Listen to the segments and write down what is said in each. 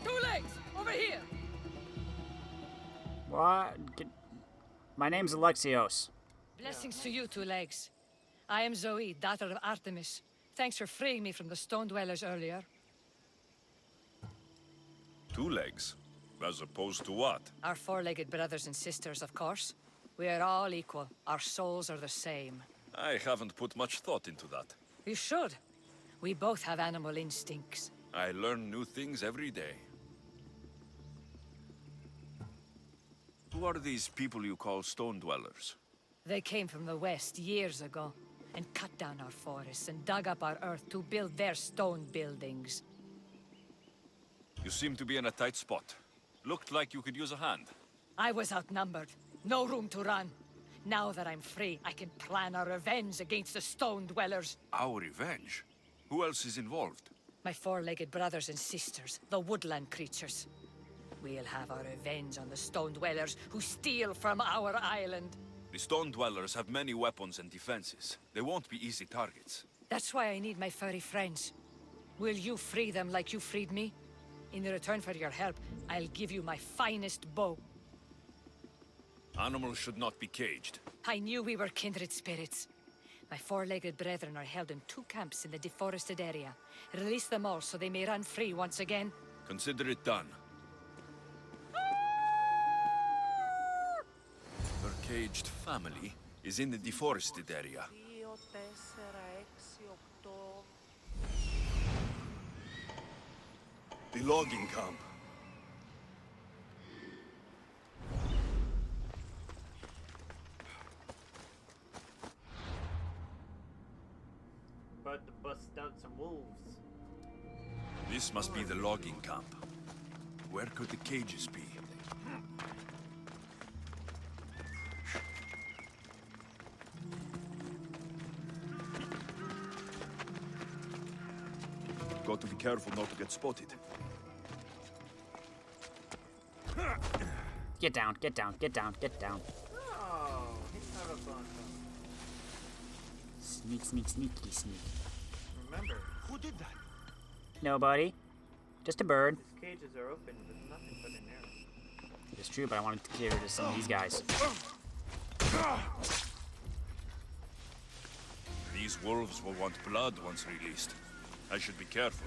Two legs! Over here! What? My name's Alexios. Blessings to you, Two Legs. I am Zoe, daughter of Artemis. Thanks for freeing me from the stone dwellers earlier. Two legs? As opposed to what? Our four-legged brothers and sisters, of course. We are all equal. Our souls are the same. I haven't put much thought into that. You should. We both have animal instincts. I learn new things every day. Who are these people you call stone dwellers? They came from the west years ago, and cut down our forests and dug up our earth to build their stone buildings. You seem to be in a tight spot. Looked like you could use a hand. I was outnumbered. No room to run. Now that I'm free, I can plan our revenge against the stone dwellers. Our revenge? Who else is involved? My four-legged brothers and sisters, the woodland creatures. We'll have our revenge on the stone dwellers who steal from our island. The stone dwellers have many weapons and defenses. They won't be easy targets. That's why I need my furry friends. Will you free them like you freed me? In return for your help, I'll give you my finest bow. Animals should not be caged. I knew we were kindred spirits. My four-legged brethren are held in 2 camps in the deforested area. Release them all so they may run free once again. Consider it done. Her caged family is in the deforested area. The logging camp. About to bust out some wolves. This must be the logging camp. Where could the cages be? Got to be careful not to get spotted. Get down, get down, get down, get down. Oh, he's not a fun. Sneak, sneak, sneaky, sneak. Remember, who did that? Nobody. Just a bird. These cages are open with nothing but an arrow. It's true, but I wanted to get rid of some of these guys. These wolves will want blood once released. I should be careful.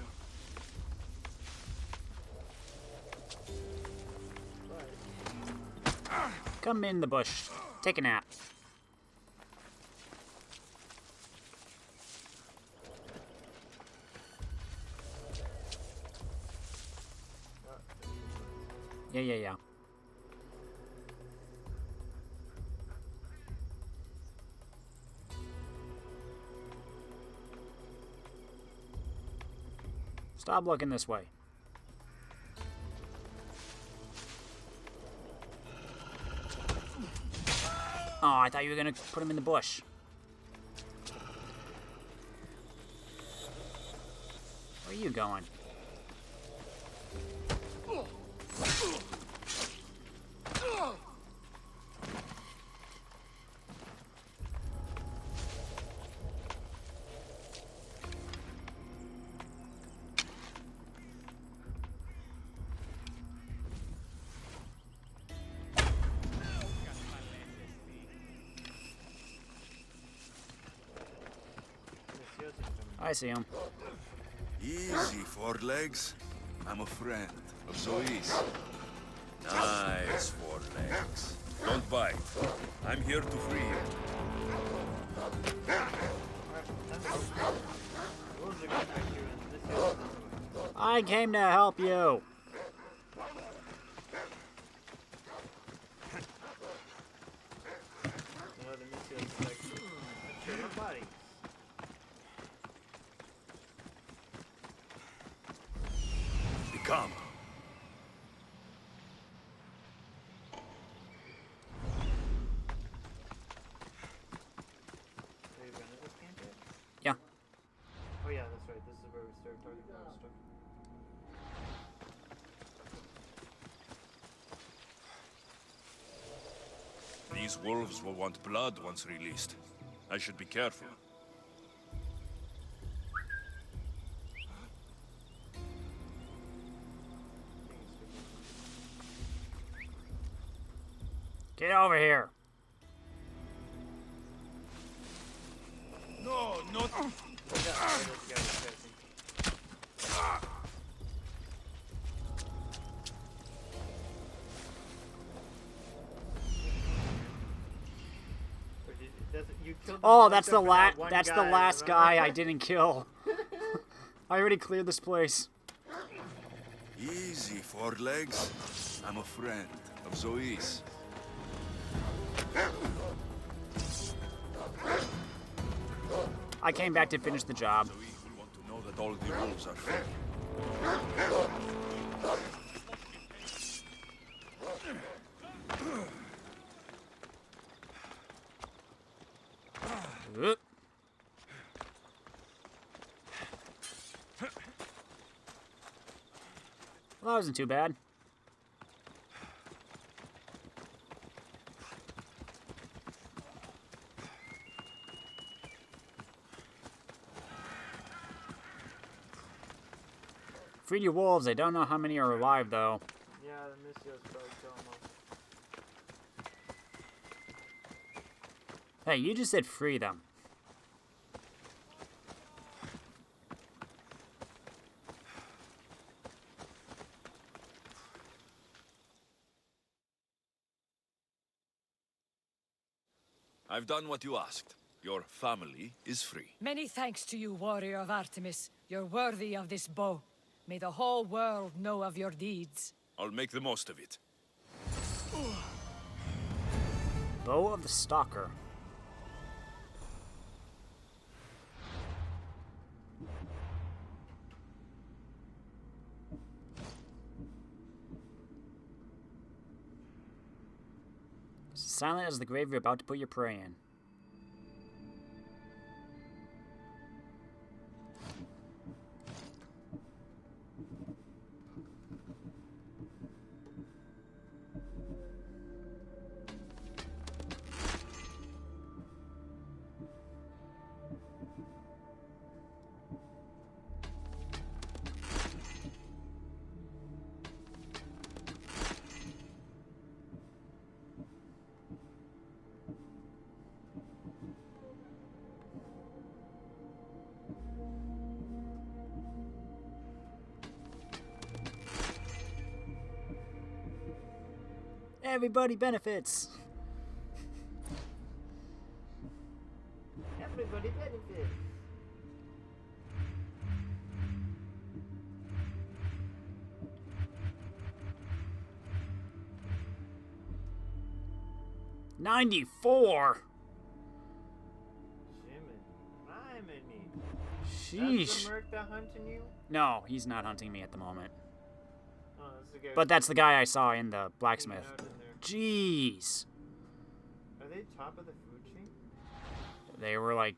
Come in the bush. Take a nap. Yeah. Stop looking this way. Oh, I thought you were gonna put him in the bush. Where are you going? I see him. Easy, four legs. I'm a friend of Zoe's. Nice, four legs. Don't bite. I'm here to free you. I came to help you. Come. Yeah. Oh yeah, that's right. This is where we started talking about stuff. These wolves will want blood once released. I should be careful. Get over here. No, not. This guy was passing. You killed Oh, one that's except the for that one that's the guy, last remember? guy I didn't kill. I already cleared this place. Easy, four legs. I'm a friend of Zoe's. I came back to finish the job. Zoe will want to know that all the rules are free. Oop. Well, that wasn't too bad. Freed your wolves. I don't know how many are alive, though. Yeah, the Missios probably kill him all. Hey, you just said free them. I've done what you asked. Your family is free. Many thanks to you, warrior of Artemis. You're worthy of this bow. May the whole world know of your deeds. I'll make the most of it. Bow of the Stalker. Silent as the grave you're about to put your prey in. Everybody benefits. Everybody benefits. $94. Jiminy. Sheesh. That's the merc that hunting you? No, he's not hunting me at the moment. Oh, that's the guy. But that's the guy I saw in the blacksmith. out in there. Jeez. Are they top of the food chain? They were like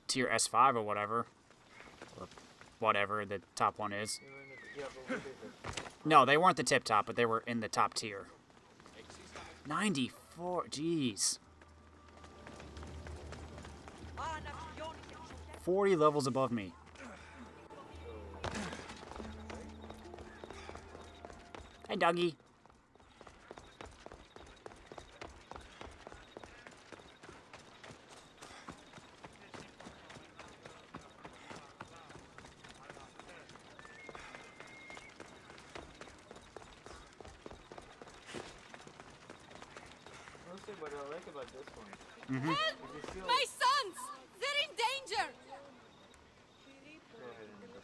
tier S5 or whatever. Or whatever the top one is. They were in the, yeah, but what is it? No, they weren't the tip top, but they were in the top tier. 94. Jeez. 40 levels above me. Hey, doggy. Honestly, what I like about this one. Mm-hmm. is you feel- My sons! They're in danger! Go ahead and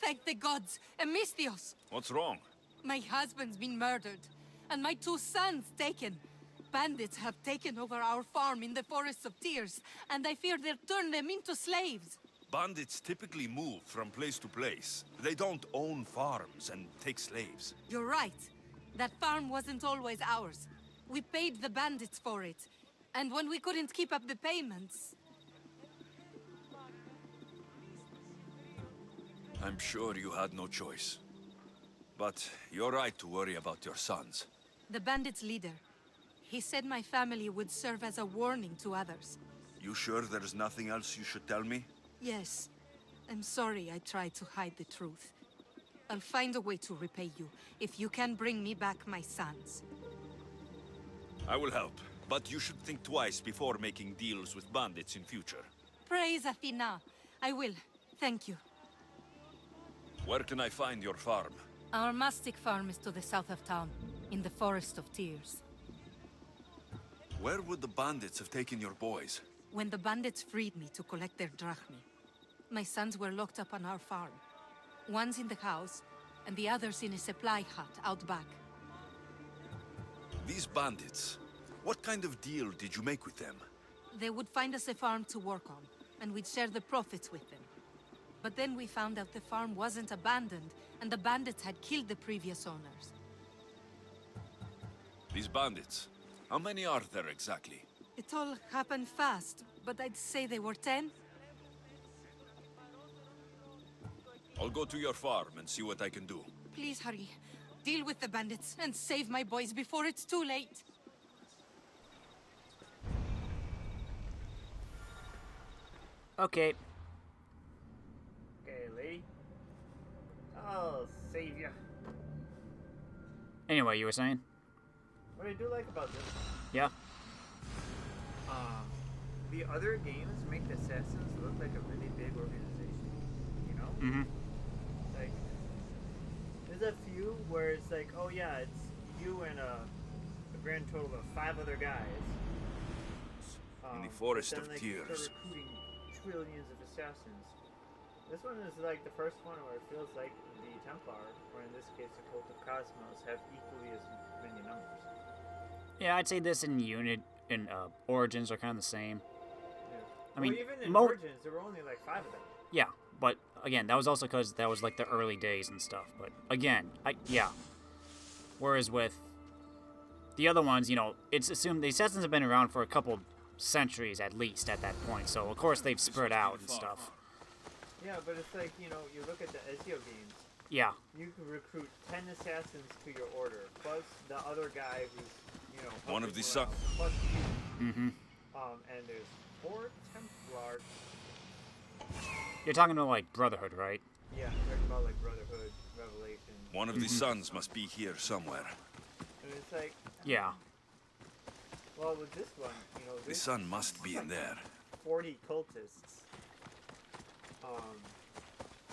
Thank the gods! Amistios! What's wrong? My husband's been murdered, and my 2 sons taken. Bandits have taken over our farm in the Forests of Tears, and I fear they'll turn them into slaves. Bandits typically move from place to place. They don't own farms and take slaves. You're right. That farm wasn't always ours. We paid the bandits for it. And when we couldn't keep up the payments... I'm sure you had no choice. But you're right to worry about your sons. The bandits' leader. He said my family would serve as a warning to others. You sure there's nothing else you should tell me? Yes. I'm sorry I tried to hide the truth. I'll find a way to repay you, if you can bring me back my sons. I will help, but you should think twice before making deals with bandits in future. Praise Athena. I will. Thank you. Where can I find your farm? Our mastic farm is to the south of town, in the Forest of Tears. Where would the bandits have taken your boys? When the bandits freed me to collect their drachmi, my sons were locked up on our farm. One's in the house, and the other's in a supply hut out back. These bandits, what kind of deal did you make with them? They would find us a farm to work on, and we'd share the profits with them. But then we found out the farm wasn't abandoned, and the bandits had killed the previous owners. These bandits, how many are there exactly? It all happened fast, but I'd say they were 10. I'll go to your farm and see what I can do. Please hurry. Deal with the bandits and save my boys before it's too late. Okay. Okay, lady. I'll save you. Anyway, you were saying? What I do like about this, Yeah. the other games make the assassins look like a really big organization. You know? Mm-hmm. Like, there's a few where it's like, oh yeah, it's you and a grand total of 5 other guys. In the Forest but of then, Tears. You start recruiting trillions of assassins. This one is like the first one where it feels like the Templar, or in this case the Cult of Cosmos, have equally as many numbers. Yeah, I'd say this and Unit and Origins are kind of the same. Yeah. I mean, well, even in mo- Origins, there were only like 5 of them. Yeah, but again, that was also because that was like the early days and stuff. But again, yeah. Whereas with the other ones, you know, it's assumed the assassins have been around for a couple centuries at least at that point. So of course they've spread out and stuff. Yeah, but it's like, you know, you look at the Ezio games. Yeah. You can recruit 10 assassins to your order, plus the other guy who's, you know, One of helping the you out, plus you. Mm-hmm. And there's 4 Templar. You're talking about like Brotherhood, right? Yeah, I'm talking about like Brotherhood, Revelation. One of the sons must be here somewhere. And it's like, Yeah. well, with this one, you know, The there's son must be in there. 40 cultists.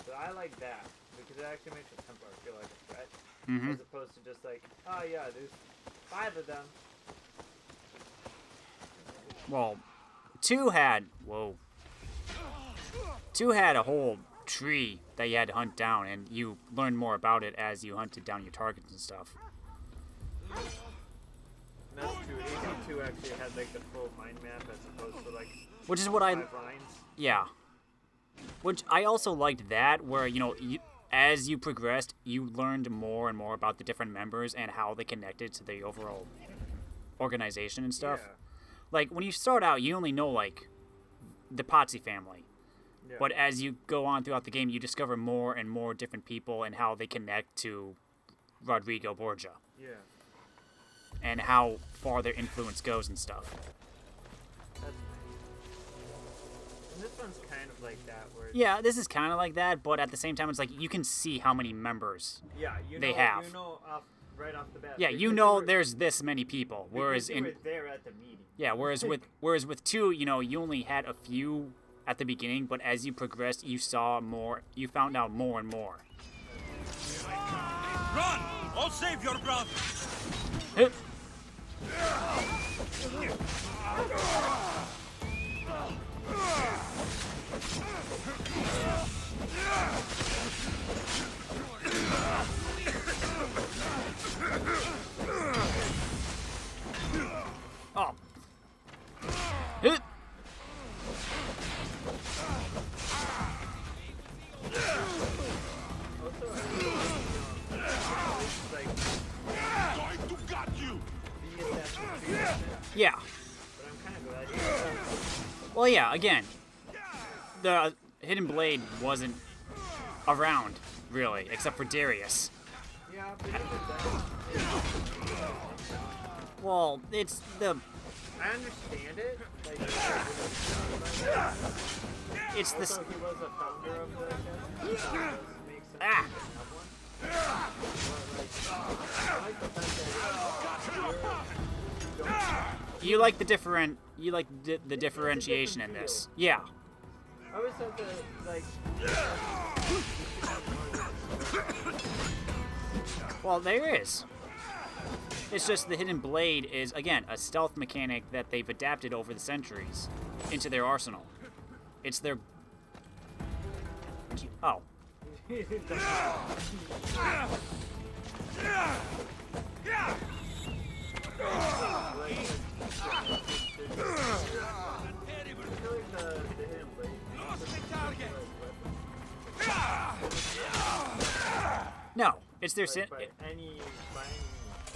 So I like that, because it actually makes the Templar feel like a threat, Mm-hmm. as opposed to just like, oh yeah, there's 5 of them. Well, two had a whole tree that you had to hunt down, and you learned more about it as you hunted down your targets and stuff. And that's true. AP2 actually had like the full mind map as opposed to like Which is what I 5 lines. Yeah. Which I also liked that, where, you know, as you progressed, you learned more and more about the different members and how they connected to the overall organization and stuff. Yeah. Like, when you start out, you only know, like, the Pazzi family. Yeah. But as you go on throughout the game, you discover more and more different people and how they connect to Rodrigo Borgia. Yeah. And how far their influence goes and stuff. That's nice. And this one's kind of like that, where it's, Yeah, this is kind of like that, but at the same time, it's like you can see how many members. yeah, you know, they have. You know right off the bat. Yeah, because you they know were- there's this many people. Whereas because you in were there at the meeting. yeah, whereas with 2, you know, you only had a few at the beginning, but as you progressed, you saw more. You found out more and more. Run! I'll save your brother! Hup. Oh. Hup. Also, I really like Going to gut you! the Assassin's Creed, Yeah. but I'm kind of glad you did that. Well, yeah. Again, the Hidden Blade wasn't around really, except for Darius. Yeah, but even then, Well, it's the I understand it. Like, It's this. also, he was a founder of the assassin, so it does make sense Ah. to have one. But, like, I like the fact that You like the the differentiation in this. Yeah. I always thought that, like, Well, there is. It's just the hidden blade is again a stealth mechanic that they've adapted over the centuries into their arsenal. It's their. Oh. No, it's their. by any means. I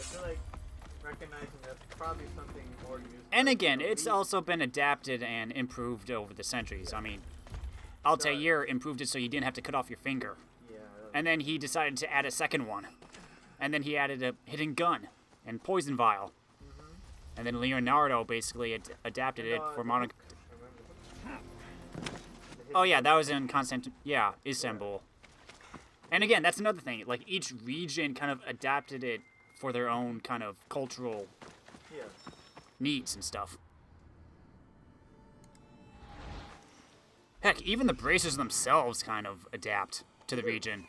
feel like recognizing that's probably something more used. And again, it's also been adapted and improved over the centuries. I mean, Altair improved it so you didn't have to cut off your finger. Yeah. And then he decided to add a second one. And then he added a hidden gun and poison vial. And then Leonardo basically adapted it for modern. Oh yeah, that was in Istanbul. And again, that's another thing. Like each region kind of adapted it for their own kind of cultural needs and stuff. Heck, even the bracers themselves kind of adapt to the region.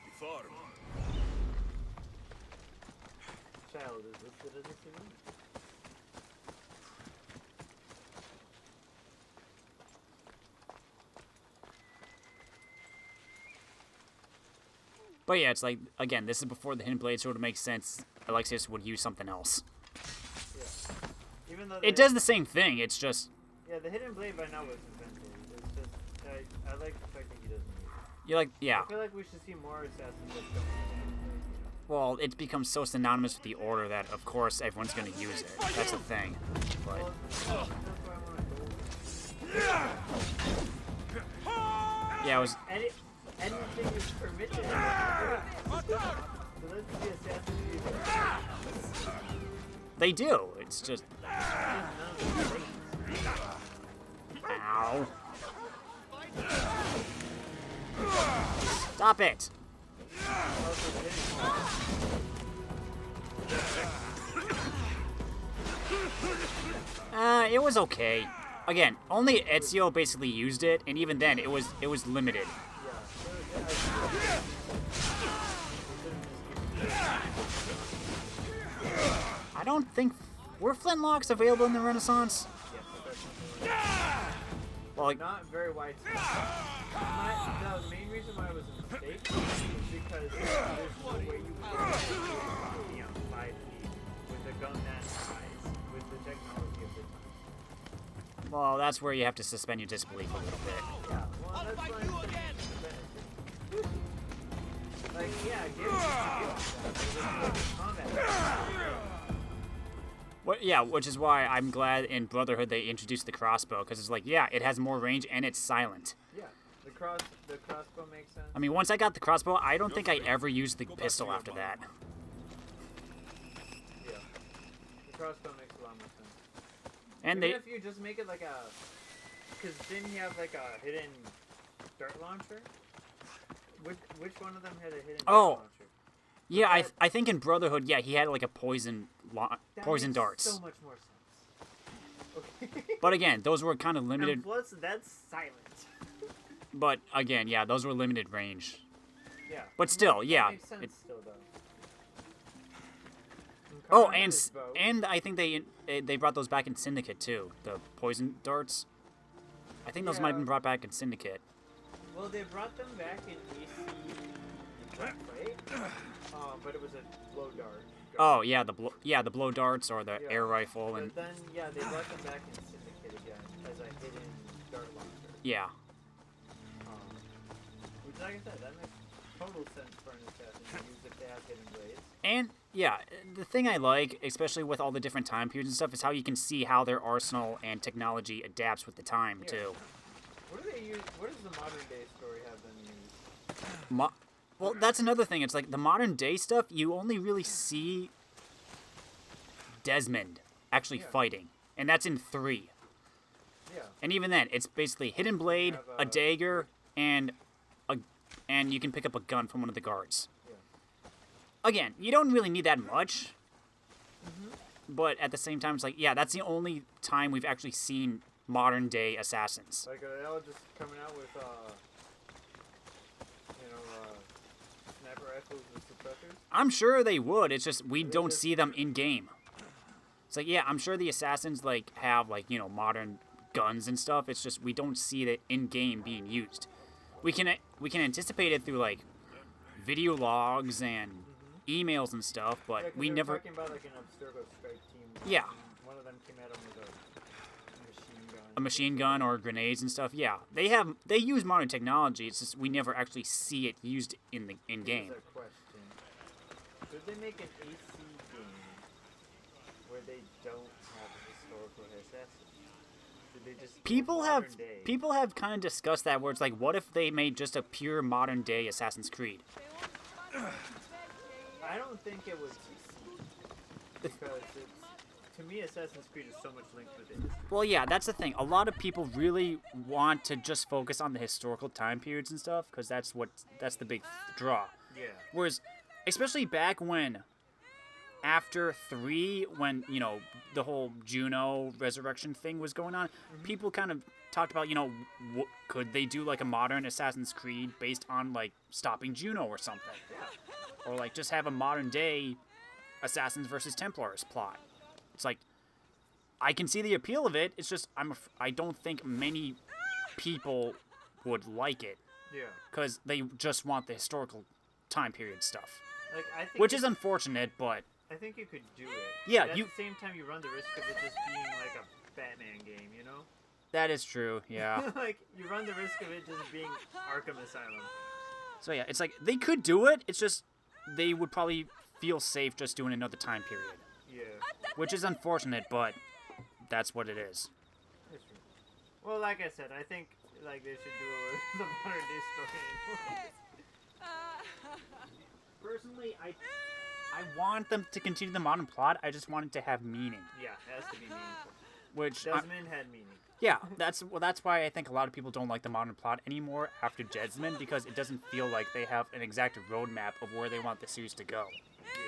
Child, is this good as a human? But yeah, it's like, again, this is before the hidden blade sort of makes sense. Alexios would use something else. Yeah. Even though It does the same thing, it's just... Yeah, the hidden blade by now was invented. It's just, I like the fact that he doesn't use it. You like, yeah. I feel like we should see more assassins that don't use the hidden blade, you know? Well, it's become so synonymous with the Order that, of course, everyone's going to use it. That's the thing. But... Well, that's why I want to go. Yeah, it was... Anything is permitted. So let's see assassins use it. They do. It's just... Ow. Stop it. It was okay. Again, only Ezio basically used it, and even then, it was limited. I don't think... Were flintlocks available in the Renaissance? Well, like, Not very widespread. The main reason why it was a mistake is because there's no way you could beyond 5 feet with a gun that size, with the technology of the time. well, that's where you have to suspend your disbelief a little bit. Yeah, well, that's why I'm saying like, yeah, give combat. Yeah, which is why I'm glad in Brotherhood they introduced the crossbow, because it's like, yeah, it has more range and it's silent. Yeah, the crossbow makes sense. I mean, once I got the crossbow, I don't think I ever used the pistol after that. Yeah, the crossbow makes a lot more sense. And Even they... if you just make it like a, because didn't he have like a hidden dart launcher? Which one of them had a hidden dart launcher? Yeah, I think in Brotherhood, yeah, he had like a poison Makes darts. so much more sense. Okay. But again, those were kind of limited. And plus, that's silent. But again, yeah, those were limited range. Yeah. But still, That yeah. makes sense still, though. Oh, Carmen had his bow. and I think they brought those back in Syndicate too. The poison darts. I think those might have been brought back in Syndicate. Well, they brought them back in AC Black Plague, but it was a blow dart. Oh yeah, the blow darts or the air rifle and But then they brought them back in Syndicate again as a hidden dart launcher. yeah. Which, like I said, that makes total sense for an assassin to use if they have hidden blades. And yeah, the thing I like, especially with all the different time periods and stuff, is how you can see how their arsenal and technology adapts with the time too. What do they use? What does the modern day story have them use? Well, that's another thing. It's like the modern day stuff, you only really see Desmond actually fighting. and that's in 3. Yeah. And even then, it's basically hidden blade, Have a dagger, and you can pick up a gun from one of the guards. Yeah. Again, you don't really need that much. But at the same time, it's like, yeah, that's the only time we've actually seen modern day assassins. Like, are they all just coming out with, sniper rifles and suppressors? I'm sure they would. It's just we don't just- see them in game. It's like, yeah, I'm sure the assassins like have like, you know, modern guns and stuff. It's just we don't see it in game being used. We can anticipate it through like video logs and emails and stuff, Yeah, but 'cause we they were never. talking about, like, an Abstergo strike team. Yeah. and one of them came at them with a machine gun. A machine gun or grenades and stuff. Yeah, they use modern technology. It's just we never actually see it used in game. Here's a question. Could they make an AC game where they don't have a historical assassin? Did they just People modern day? have kind of discussed that where it's like, what if they made just a pure modern day Assassin's Creed? I don't think it would succeed because to me, Assassin's Creed is so much linked with it. Well, yeah, that's the thing. A lot of people really want to just focus on the historical time periods and stuff because that's the big draw. Yeah. Whereas, especially back when, after 3, when, you know, the whole Juno resurrection thing was going on, people kind of talked about, you know, could they do like a modern Assassin's Creed based on like stopping Juno or something? Or like just have a modern day Assassins versus Templars plot. It's like, I can see the appeal of it. It's just I don't think many people would like it Yeah. because they just want the historical time period stuff, Like I think which is unfortunate. But I think you could do it. Yeah, but at you- the same time, you run the risk of it just being like a Batman game, you know? that is true. Yeah. Like you run the risk of it just being Arkham Asylum. So yeah, it's like they could do it. It's just they would probably feel safe just doing another time period, Yeah. which is unfortunate. But that's what it is. That's true. Well, like I said, I think like they should do it with the modern day story. Personally, I want them to continue the modern plot. I just want it to have meaning. Yeah, it has to be meaningful. Which Desmond had meaning. yeah, that's why I think a lot of people don't like the modern plot anymore after Judgment because it doesn't feel like they have an exact roadmap of where they want the series to go. Yeah.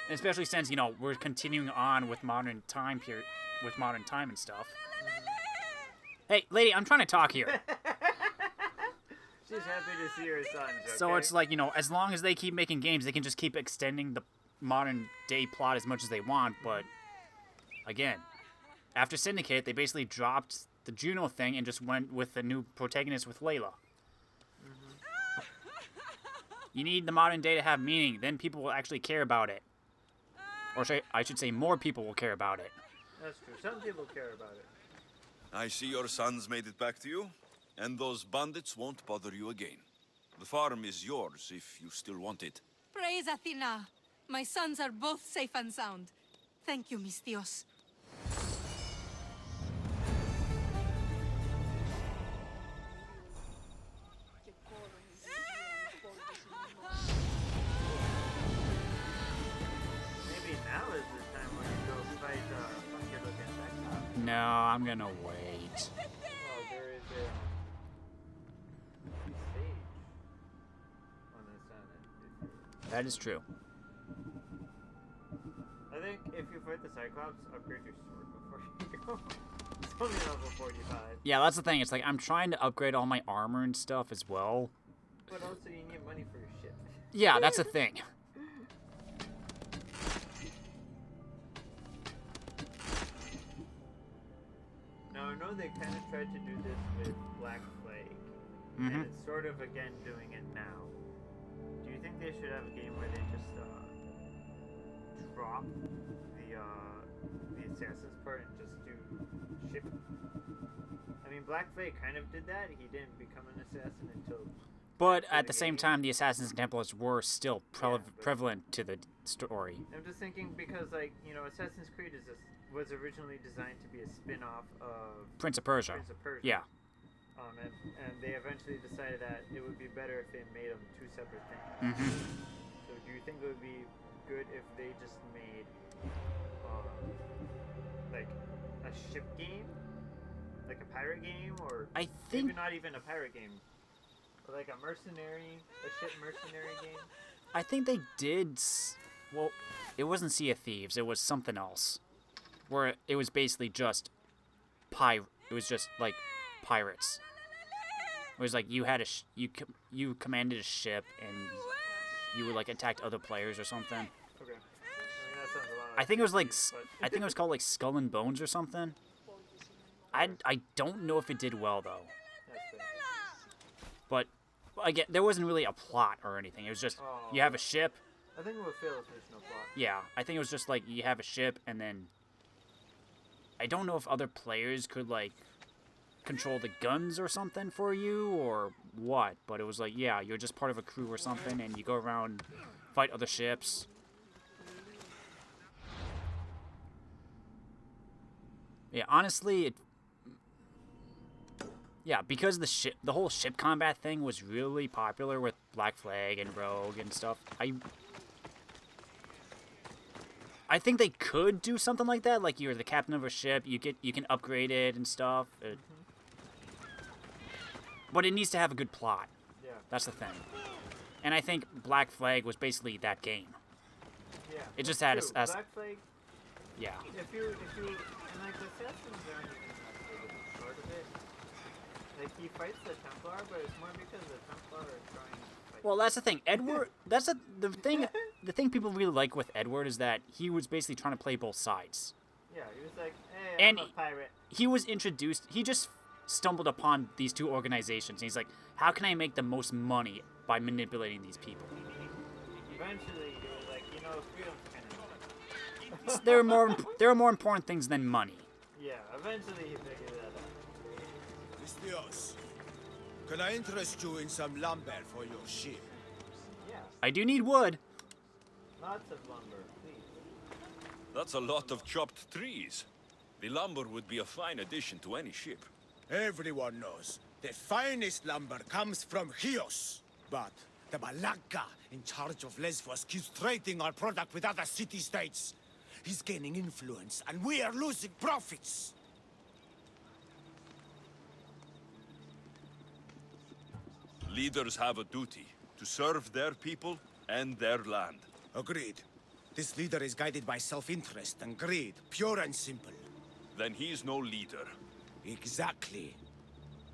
And especially since, you know, we're continuing on with modern time and stuff. Hey, lady, I'm trying to talk here. She's happy to see her sons. Okay? So it's like, you know, as long as they keep making games, they can just keep extending the modern day plot as much as they want. But again, after Syndicate, they basically dropped the Juno thing and just went with the new protagonist with Layla. You need the modern day to have meaning, then people will actually care about it. Or I should say more people will care about it. That's true. Some people care about it. I see your sons made it back to you, and those bandits won't bother you again. The farm is yours if you still want it. Praise Athena. My sons are both safe and sound. Thank you, Mistios. Maybe now is the time when you go fight funky looking Cyclops. No, I'm gonna wait. Well, there is a stage on this island. That is true. I think if you fight the Cyclops, upgrade your sword before you go. It's only level 45. Yeah, that's the thing. It's like I'm trying to upgrade all my armor and stuff as well. But also you need money for your ship. Yeah, that's the thing. Now I know they kind of tried to do this with Black Plague, and it's sort of again doing it now. Do you think they should have a game where they just drop the assassin's part and just do ship? I mean, Black Plague kind of did that. He didn't become an assassin until. But at the same time, the Assassins and Templars were still prevalent to the story. I'm just thinking because, like, you know, Assassin's Creed was originally designed to be a spin-off of Prince of Persia. Prince of Persia. Yeah. And they eventually decided that it would be better if they made them two separate things. So do you think it would be good if they just made, like, a ship game, like a pirate game, or I think maybe not even a pirate game, but like a ship mercenary game. I think they did. Well, it wasn't Sea of Thieves. It was something else, where it was basically just It was just like pirates. It was like you had you commanded a ship and you would like attack other players or something. Okay. I mean, that sounds a lot like I think it was like but- I think it was called like Skull and Bones or something. I don't know if it did well though. That's fair. But again, there wasn't really a plot or anything. It was just you have a ship. I think with Phil, there's no plot. Yeah, I think it was just like you have a ship and then I don't know if other players could like control the guns or something for you or what, but it was like, yeah, you're just part of a crew or something and you go around fight other ships. Yeah, honestly, because the whole ship combat thing was really popular with Black Flag and Rogue and stuff. I think they could do something like that. Like you're the captain of a ship, you can upgrade it and stuff. But it needs to have a good plot. Yeah. That's the thing. And I think Black Flag was basically that game. Yeah. It just had True. a Black Flag. yeah. If you and like the assassins aren't even that big of a part of it. Like he fights the Templar, but it's more because the Templar are trying to fight. Well, that's the thing. Edward. The thing. The thing people really like with Edward is that he was basically trying to play both sides. Yeah, he was like, hey, And I'm a pirate. He was introduced. He just stumbled upon these two organizations. And he's like, how can I make the most money by manipulating these people? Eventually, he was like, freedom's kind of There are more important things than money. Yeah, eventually he figured that out. Alexios, can I interest you in some lumber for your ship? Yeah, I do need wood. lots of lumber, please. That's a lot of chopped trees. The lumber would be a fine addition to any ship. Everyone knows the finest lumber comes from Chios. But the Malaka in charge of Lesbos keeps trading our product with other city-states. He's gaining influence, and we are losing profits. Leaders have a duty to serve their people and their land. Agreed. This leader is guided by self-interest and greed, pure and simple. Then he's no leader. Exactly.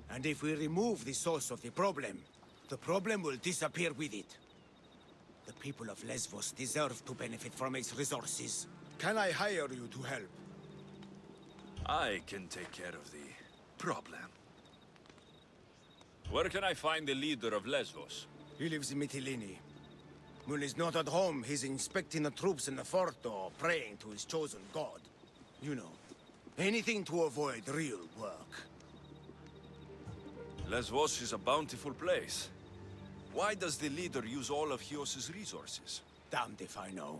And if we remove the source of the problem will disappear with it. The people of Lesbos deserve to benefit from its resources. Can I hire you to help? I can take care of the problem. Where can I find the leader of Lesbos? He lives in Mytilene. When he's not at home, he's inspecting the troops in the fort or praying to his chosen god. You know, anything to avoid real work. Lesbos is a bountiful place. Why does the leader use all of Chios' resources? Damned if I know.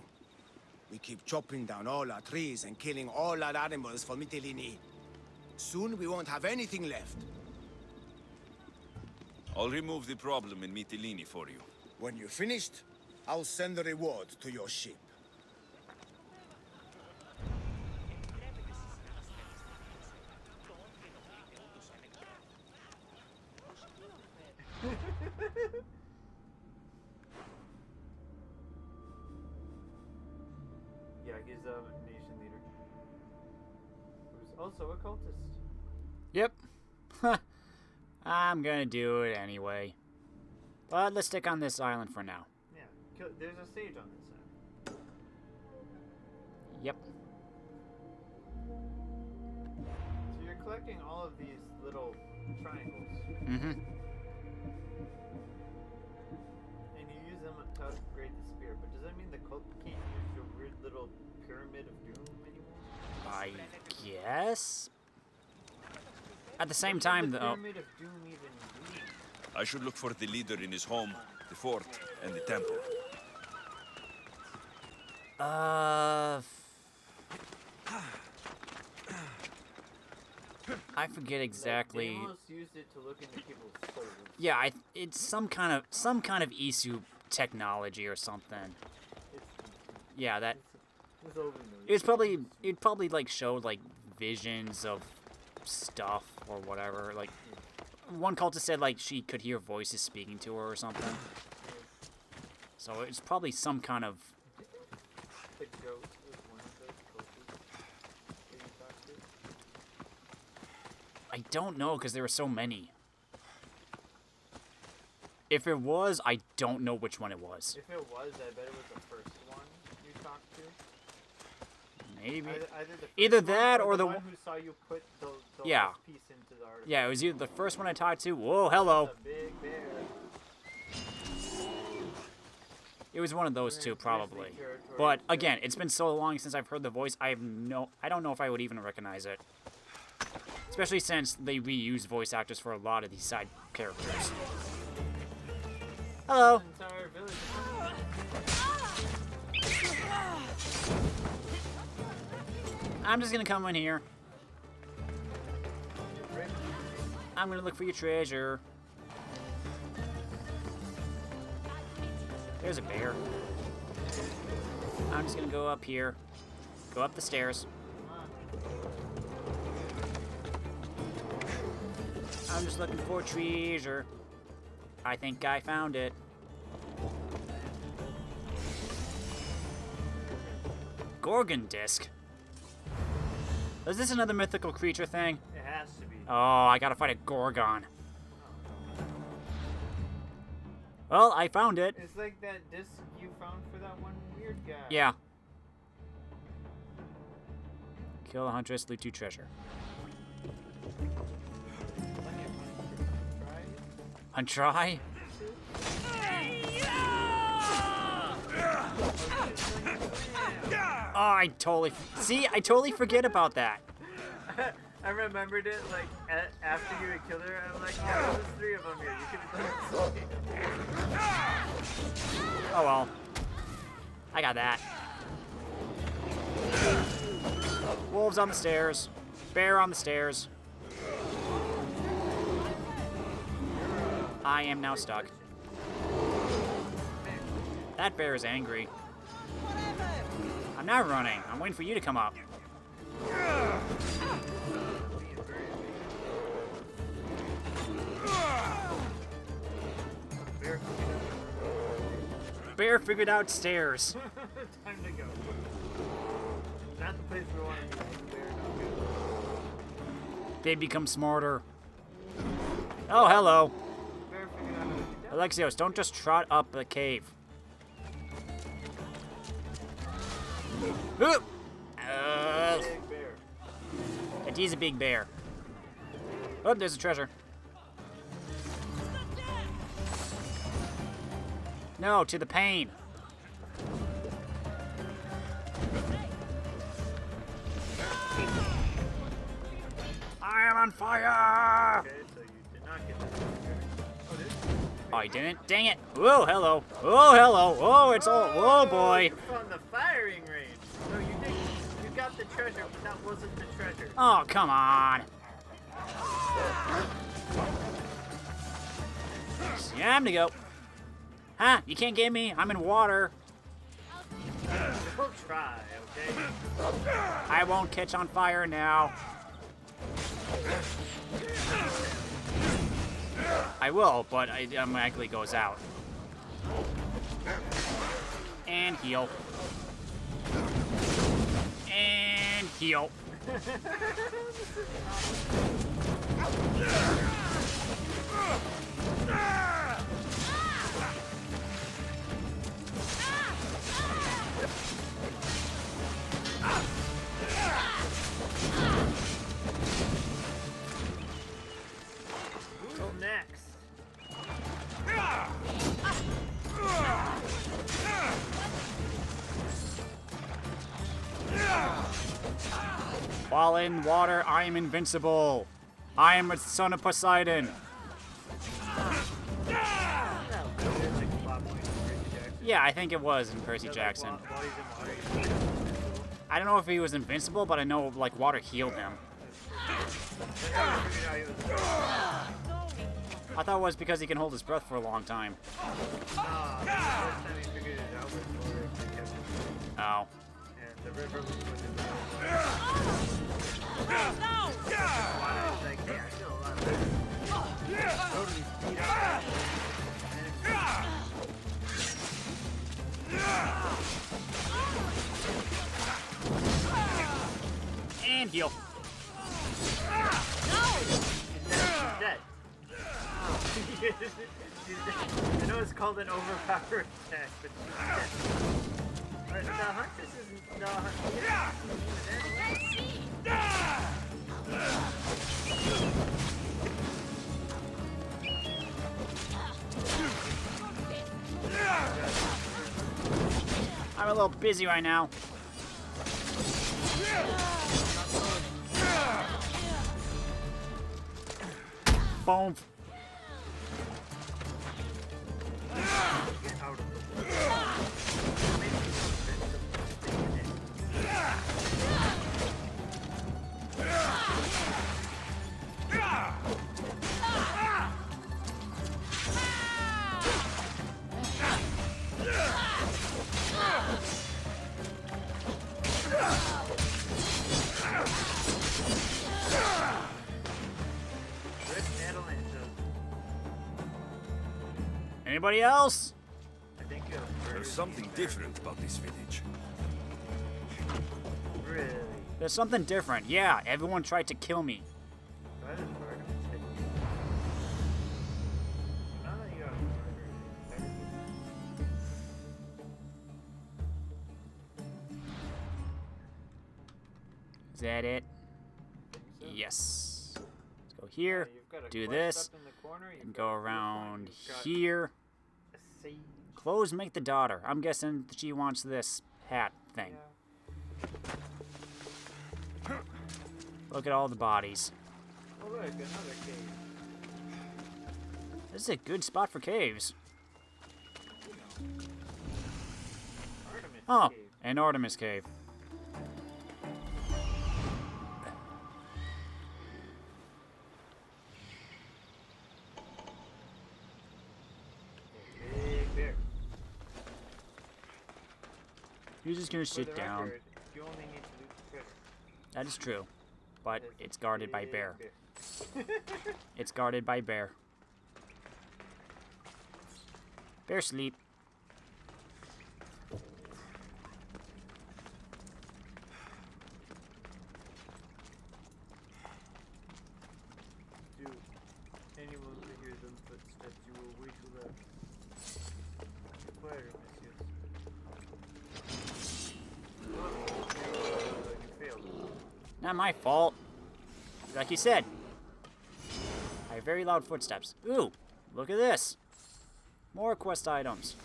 We keep chopping down all our trees and killing all our animals for Mytilene. Soon we won't have anything left. I'll remove the problem in Mytilene for you. When you're finished, I'll send the reward to your ship. Yeah, he's a nation leader. Who's also a cultist. Yep. I'm gonna do it anyway. But let's stick on this island for now. Yeah, there's a sage on this side. Yep. So you're collecting all of these little triangles, Mm-hmm. and you use them to upgrade the spear. But does that mean the cult can't use your weird little pyramid of doom anymore? I guess. At the same What time, does the though. pyramid of doom even do? I should look for the leader in his home, the fort, and the temple. I forget exactly. They almost used it to look into people's souls. Yeah, it's some kind of Isu technology or something. It's, Yeah, that it's overly it probably like showed like visions of stuff or whatever. Like, one cultist said, like, she could hear voices speaking to her or something. So it's probably some kind of... The ghost was one of those cultists that you talked to? I don't know, because there were so many. If it was, I don't know which one it was. If it was, I bet it was the first one you talked to. Maybe. Either Either that or the one who saw you put the Yeah. last piece into the artifact. Yeah, it was either the first one I talked to. Whoa, hello. That's a big bear. It was one of those two, probably. But again, it's been so long since I've heard the voice. I don't know if I would even recognize it. Especially since they reuse voice actors for a lot of these side characters. Hello. Entire village. I'm just gonna come in here. I'm gonna look for your treasure. There's a bear. I'm just gonna go up here. Go up the stairs. I'm just looking for treasure. I think I found it. Gorgon disc. Is this another mythical creature thing? It has to be. Oh, I gotta fight a Gorgon. Well, I found it. It's like that disc you found for that one weird guy. Yeah. Kill a huntress, loot 2 treasure. Untry? Oh, I totally forget about that. I remembered it like after you had killed her. I'm like, yeah, there's 3 of them here. You could have done something. Oh well. I got that. Wolves on the stairs. Bear on the stairs. I am now stuck. That bear is angry. I'm not running. I'm waiting for you to come up. Bear figured out stairs. Time to go. Not the place we want to be. Bear, not good. They become smarter. Oh, hello. Bear figured out how to do that. Alexios, don't just trot up the cave. Oop! Big bear. It is a big bear. Oh, there's a treasure. No, to the pain. I am on fire! Okay, so you did not get that treasure. Oh, did you? Oh, I didn't? Dang it. Whoa, hello. Oh, hello. Oh, it's all... Oh, boy. From the firing range. No, you didn't. You got the treasure, but that wasn't the treasure. Oh, come on. Time to go. Huh? You can't get me. I'm in water. We'll try, okay? I won't catch on fire now. I will, but it automatically goes out. And heal. And heal. Who's next? While in water, I am invincible. I am a son of Poseidon. Yeah, I think it was in Percy Jackson. While he's in water, he's invincible. I don't know if he was invincible, but I know, like, water healed him. I figured out he was I thought it was because he can hold his breath for a long time. the first time he figured it out was water kept him. Oh. And the river was with him. Water is like, yeah, I feel a lot better. Totally speed up. And heal. She's dead. She's dead. I know it's called an overpowered attack, but she's dead. Alright, the Huntress isn't the I'm a little busy right now. Boom. Get out of the way. Anybody else? I think There's something different about this village. Really? There's something different. Yeah, everyone tried to kill me. Why does Artemis hit you? Now that you have Is that it? so. Yes. Let's go here, You've got a do quest this, up in the corner, you've and got go a group around you've got here. a sage. Clothes make the daughter. I'm guessing she wants this hat thing. Yeah. Look at all the bodies. Oh look, another cave. This is a good spot for caves. Artemis Oh, cave. an Artemis cave. Big bear. You're just gonna For sit the down. record, you only need to loot the treasure. That is true. But There's it's guarded by big bear. bear. It's guarded by bear. Bear sleep. Do anyone who hears them footsteps, you will wait to left. Inquire, Alexios. You failed. Not my fault. Like you said. I have very loud footsteps. Ooh, look at this. More quest items.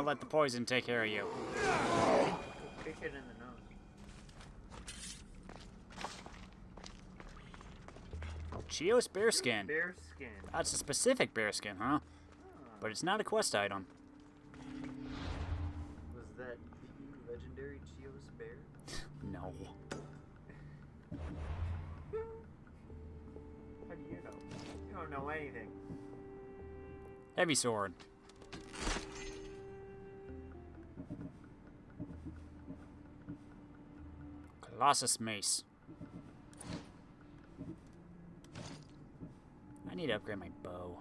Let the poison take care of you. Kick it in the nose. Chios bearskin. Bear skin. That's a specific bearskin, huh? But it's not a quest item. Was that the legendary Chios bear? No. How do you know? You don't know anything. Heavy sword. Colossus mace. I need to upgrade my bow.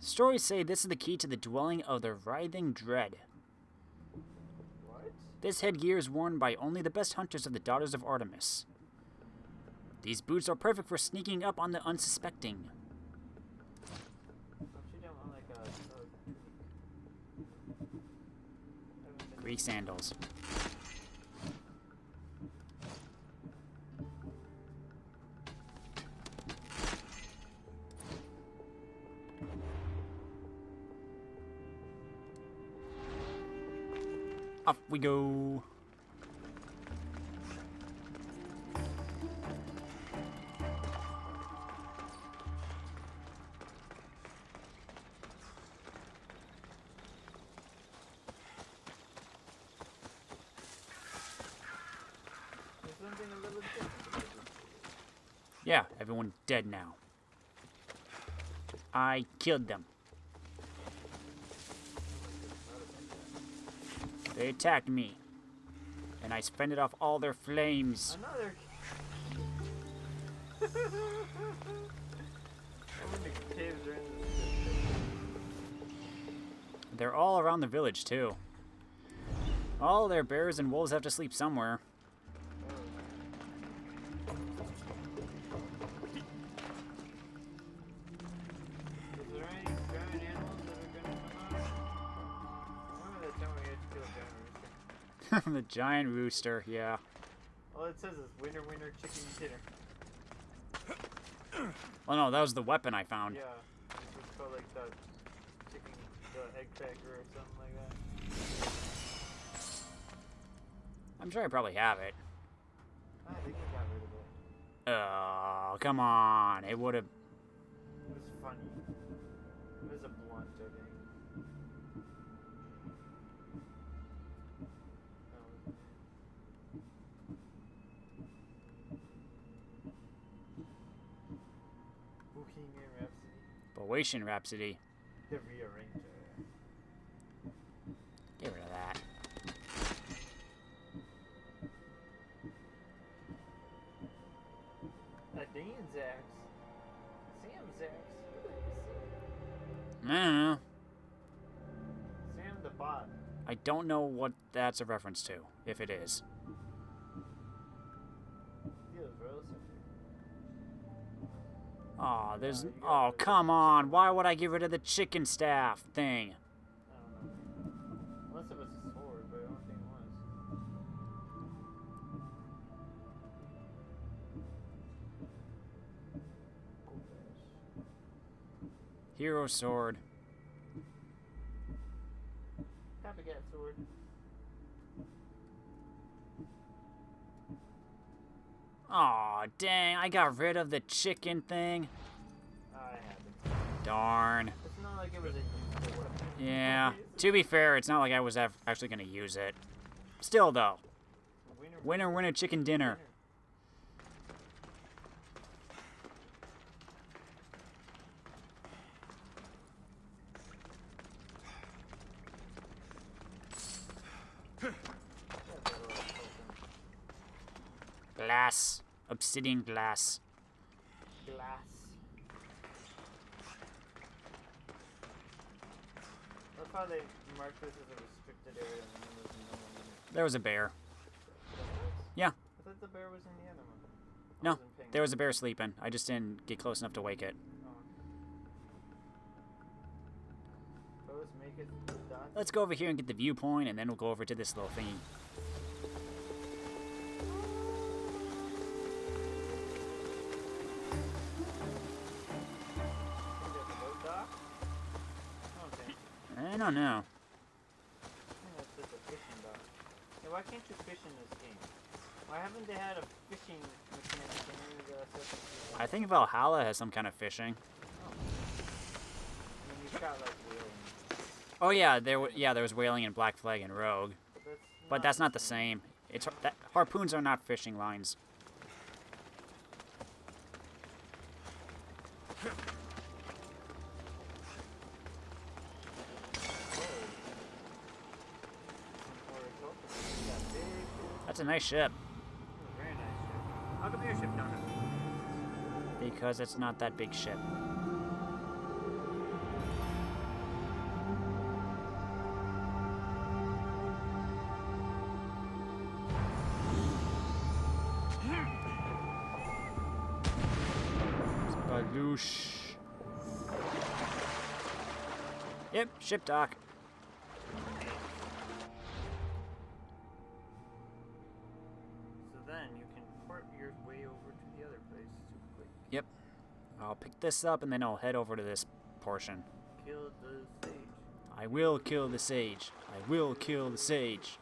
Stories say this is the key to the dwelling of the writhing dread. What? This headgear is worn by only the best hunters of the daughters of Artemis. These boots are perfect for sneaking up on the unsuspecting. Don't you don't want like a Greek sandals. Off we go. There's something a little different about this. Yeah, everyone's dead now. I killed them. They attacked me. And I fended off all their flames. Another. How many caves are in this? They're all around the village, too. All their bears and wolves have to sleep somewhere. Is there any giant animals that are gonna come out? I remember that time we had to kill a giant rooster. The giant rooster, yeah. All it says is winner, winner, chicken dinner. Well, no, that was the weapon I found. Yeah, this is called like the chicken, the egg cracker or something like that. I'm sure I probably have it. I think we got rid of it. Oh, come on. It would have... It was funny. It was a blunt, I think. Bohemian Rhapsody. Bohemian Rhapsody. The rearranger. Get rid of that. A Dean's axe. Sam's axe. I don't know. Sam the bot. I don't know what that's a reference to, if it is. Feels real simple. Oh, there's... you got Oh, rid of come on. Why would I get rid of the chicken staff thing? I don't know. Unless it was a sword, but I don't think it was. Cool fish. Hero sword. Copycat sword. Aw, dang. I got rid of the chicken thing. I haven't. Darn. It's not like it was a useful weapon. Yeah. To be fair, it's not like I was actually going to use it. Still, though. Winner, Winner, winner, chicken dinner. Glass. Obsidian glass. Glass. That's how they marked this as a restricted area and then there's no one in it. There was a bear. Yeah. I thought the bear was in the other one. I No, wasn't paying there was a bear sleeping. I just didn't get close enough to wake it. Oh. So let's make it the dot. Let's go over here and get the viewpoint, and then we'll go over to this little thingy. Is it the boat dock? Okay. I don't know. I think that's just a fishing dock. Yeah, why can't you fish in this game? Why haven't they had a fishing mechanic in any of the Assassin's Creed? I think Valhalla has some kind of fishing. I mean, you've got like whaling. Oh yeah, there was whaling in Black Flag and Rogue, but that's not the same. It's harpoons are not fishing lines. That's a nice ship. Very nice ship. How come your ship don't have Because it's not that big ship. Baloosh. Yep, ship dock. So then you can port your way over to the other place super quick. Yep. I'll pick this up and then I'll head over to this portion. Kill the sage. I will kill the sage. I will kill the sage.